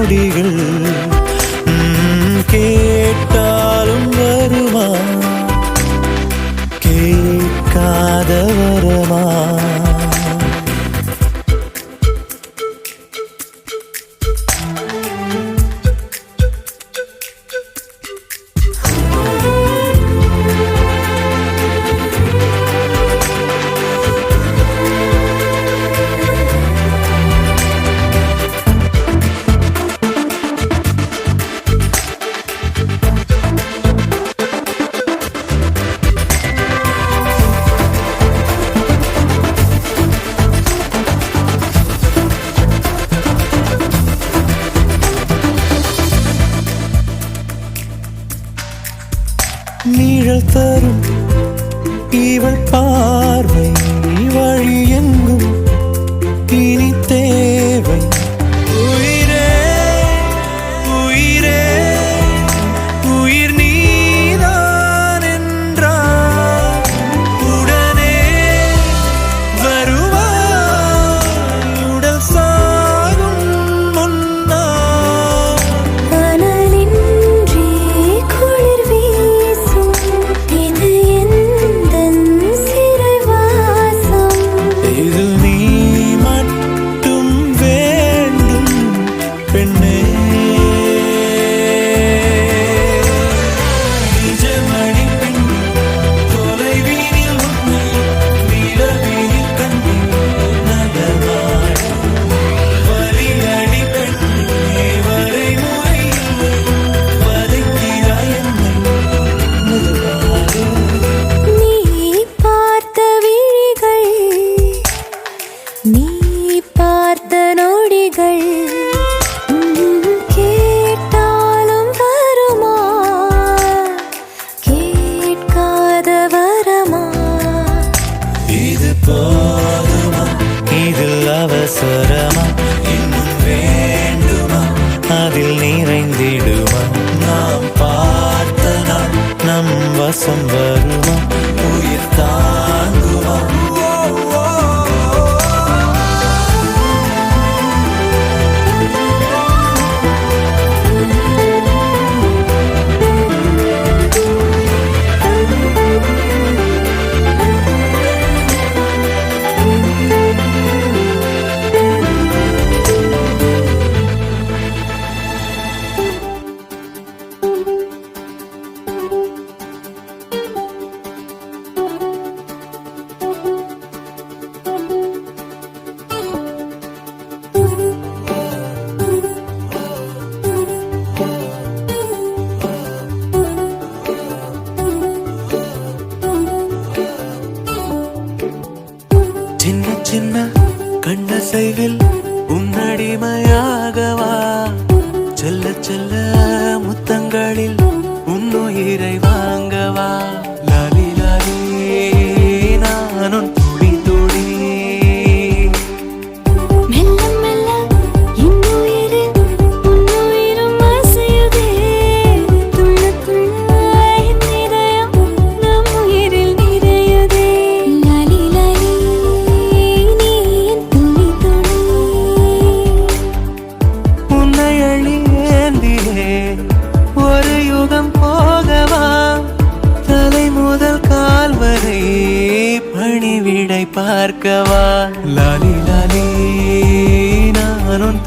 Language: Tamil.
நொடிகள் கேட்டாலும் வருமா கேட்காத வரமா நீழல் தரும் இவள் பார்வை வழி எங்கும் இனி தேவை உயிரே உயிரே உயிர் நீதான் என்றார் உடனே வருவாய் உடல் சாகும் முன்னால் நீ பார்த்த நொடிகள் கேட்டாலும் வருமா கேட்காத வரமா இது போதுமா இதில் அவசரமா இன்னும் வேண்டுமா அதில் நிறைந்திடுமா நாம் பார்த்த நாள் நம் வசம் வருமா உயிர் தாங்குமா சின்ன சின்ன கண்ணசைவில் உன்னடிமையாகவா செல்ல செல்ல முத்தங்களில் உன்னுயிரை வாங்கவா லாலி லாலி நானும் துடி துடி மெல்ல மெல்ல இன்னுயிரில் உன்னுயிரும் அசையுதே துள்ள துள்ள என் இதயம் நம் உயிரில் நிறையுதே லாலி லாலி நீ என் துளி துளி உன்னை அள்ளி ஏந்தியே ஒரு யுகம் போகவா தலை முதல் கால் வரை பணிவிடை பார்க்கவா லாலி லாலி நானும்